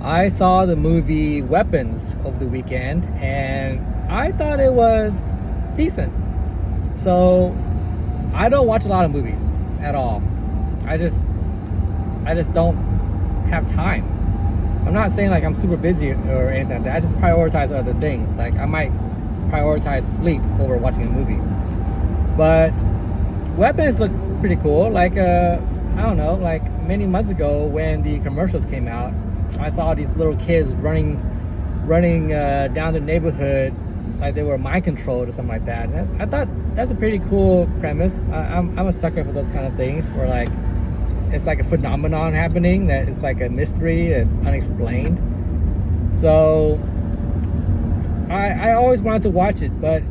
I saw the movie Weapons over the weekend, and I thought it was decent. So I don't watch a lot of movies at all. I just I just don't have time. I'm not saying like I'm super busy or anything like that. I just prioritize other things. Like I might prioritize sleep over watching a movie. But Weapons look pretty cool. Like I don't know, like many months ago when the commercials came out, I saw these little kids running down the neighborhood like they were mind controlled or something like that. And I thought that's a pretty cool premise. I'm a sucker for those kind of things where like it's like a phenomenon happening that it's like a mystery that's unexplained. So I always wanted to watch it, but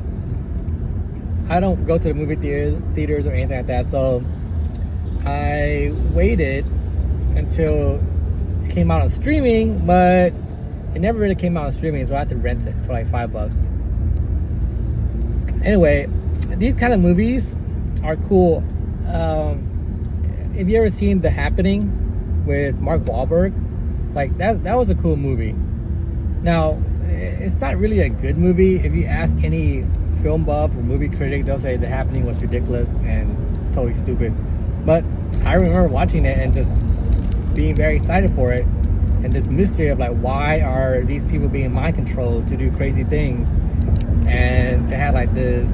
I don't go to the movie theaters or anything like that. So I waited until it came out on streaming, but it never really came out on streaming, so I had to rent it for like $5. Anyway, these kind of movies are cool. Have you ever seen The Happening with Mark Wahlberg? Like that was a cool movie. Now, it's not really a good movie. If you ask any film buff or movie critic, they'll say The Happening was ridiculous and totally stupid. But I remember watching it and just being very excited for it, and this mystery of like, why are these people being mind controlled to do crazy things? And it had like this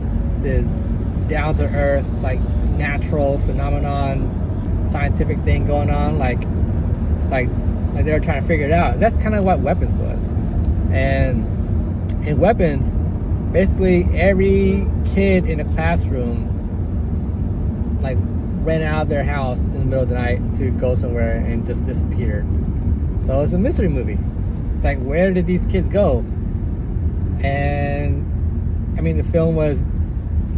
down to earth, like natural phenomenon, scientific thing going on, like they were trying to figure it out. That's kind of what Weapons was. And in Weapons, basically every kid in a classroom like ran out of their house in the middle of the night to go somewhere and just disappeared. So it's a mystery movie. It's like, where did these kids go? And I mean, the film was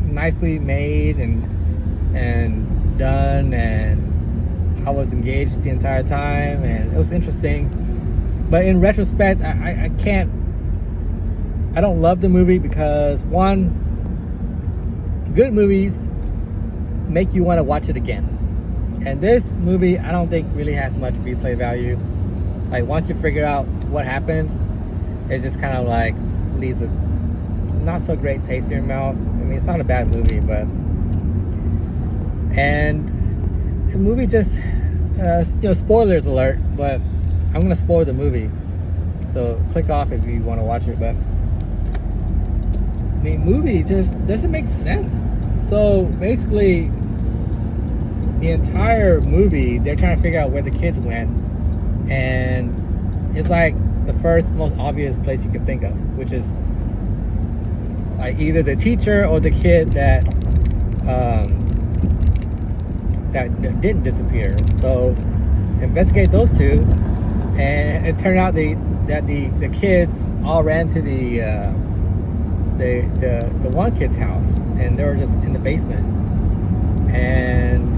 nicely made and done, and I was engaged the entire time, and it was interesting. But in retrospect, I don't love the movie because, one, good movies make you want to watch it again. And this movie, I don't think really has much replay value. Like once you figure out what happens, it just kind of like leaves a not so great taste in your mouth. I mean, it's not a bad movie, but and the movie just spoilers alert, but I'm gonna spoil the movie, so click off if you want to watch it. But the movie just doesn't make sense. So basically the entire movie they're trying to figure out where the kids went, and it's like the first most obvious place you can think of, which is like either the teacher or the kid that didn't disappear. So investigate those two, and it turned out that the kids all ran to the one kid's house, and they were just in the basement. And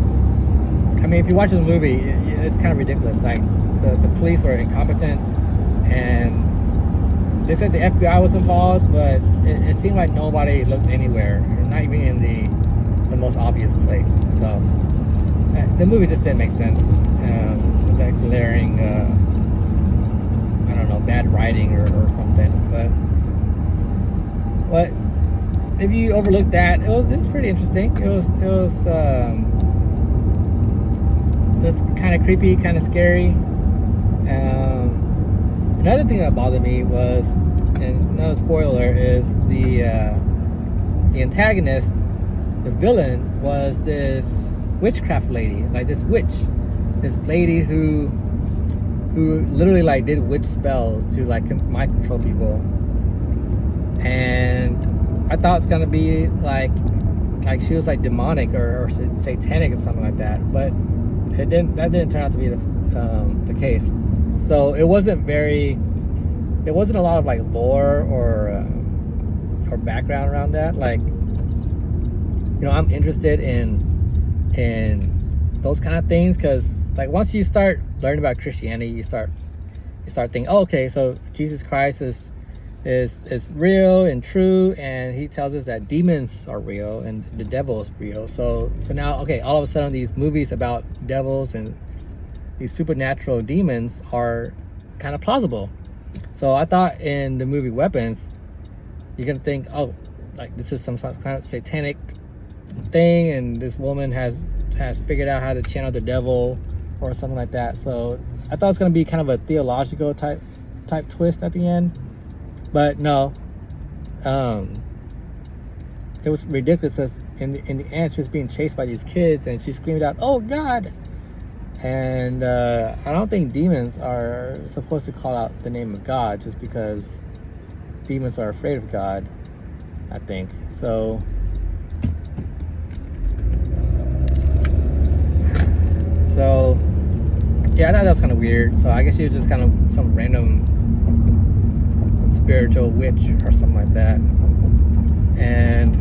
I mean, if you watch the movie, it's kind of ridiculous. Like the police were incompetent, and they said the FBI was involved, but it seemed like nobody looked anywhere, not even in the most obvious place. So the movie just didn't make sense. That glaring, I don't know, bad writing or something. But if you overlook that, it was pretty interesting. It was kind of creepy, kind of scary. Another thing that bothered me was, and another spoiler, is the antagonist, the villain, was this witchcraft lady, like this lady who literally like did witch spells to like mind control people. And I thought it's gonna be like she was like demonic or satanic or something like that, but that didn't turn out to be the case. So it wasn't a lot of like lore or background around that. Like, I'm interested in those kind of things, because like once you start learning about Christianity, you start thinking, oh, okay, so Jesus Christ is real and true, and he tells us that demons are real and the devil is real. So now, okay, all of a sudden these movies about devils and these supernatural demons are kind of plausible. So I thought in the movie Weapons, you're gonna think, oh, like this is some kind of satanic thing, and this woman has figured out how to channel the devil or something like that. So I thought it was gonna be kind of a theological type twist at the end, but no. It was ridiculous. As in the end, she was being chased by these kids, and she screamed out, "Oh God!" And I don't think demons are supposed to call out the name of God just because demons are afraid of God, I think. So yeah, I thought that was kind of weird. So I guess she was just kind of some random spiritual witch or something like that. And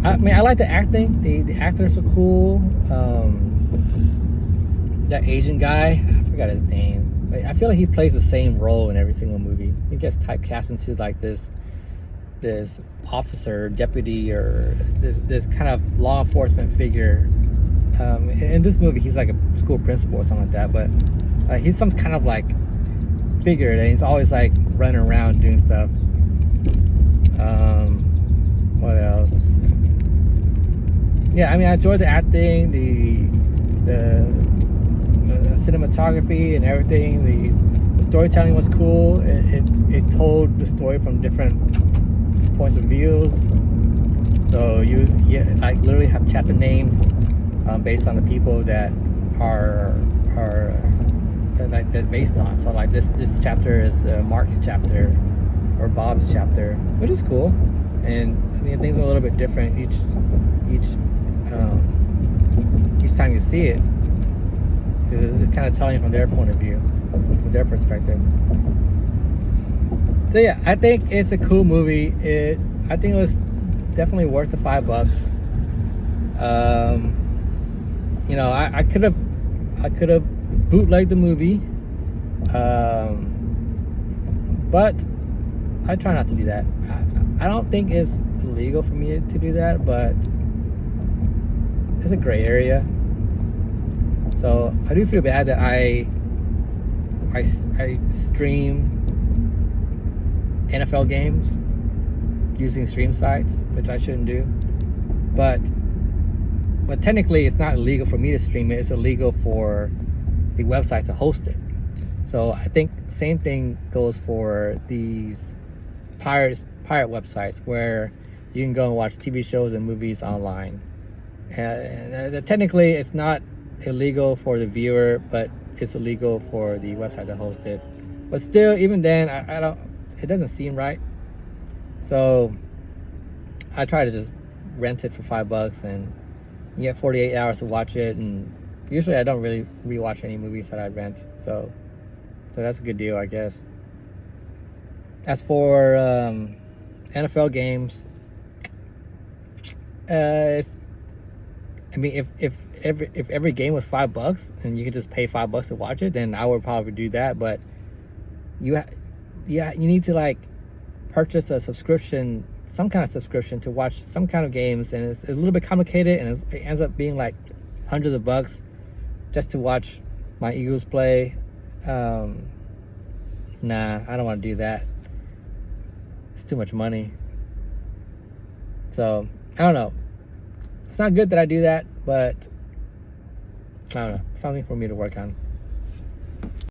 I mean, I like the acting. The actors are cool. That Asian guy, I forgot his name. I feel like he plays the same role in every single movie. He gets typecast into like this officer, deputy, or this kind of law enforcement figure. In this movie, he's like a school principal or something like that. But he's some kind of like figure that he's always like running around doing stuff. What else? Yeah, I mean, I enjoyed the acting, the cinematography and everything. The storytelling was cool. It told the story from different points of views. So you like literally have chapter names based on the people that are like they're based on. So like this chapter is Mark's chapter or Bob's chapter, which is cool. And I mean, things are a little bit different each time you see it. It's kind of telling you from their point of view, from their perspective. So yeah, I think it's a cool movie. I think it was definitely worth the $5. You know, I could have bootlegged the movie, but I try not to do that. I don't think it's illegal for me to do that, but it's a gray area. So I do feel bad that I stream NFL games using stream sites, which I shouldn't do. But technically, it's not illegal for me to stream it. It's illegal for the website to host it. So I think same thing goes for these pirate websites where you can go and watch TV shows and movies online. And technically, it's not illegal for the viewer, but it's illegal for the website to host it. But still, even then, I don't. It doesn't seem right. So I try to just rent it for $5, and you get 48 hours to watch it. And usually, I don't really rewatch any movies that I rent. So that's a good deal, I guess. As for NFL games, I mean, if every game was $5 and you could just pay $5 to watch it, then I would probably do that. But you need to like purchase a subscription, some kind of subscription to watch some kind of games, and it's a little bit complicated, and it ends up being like hundreds of bucks just to watch my Eagles play. Nah, I don't want to do that. It's too much money. So I don't know. It's not good that I do that, but I don't know. Something for me to work on.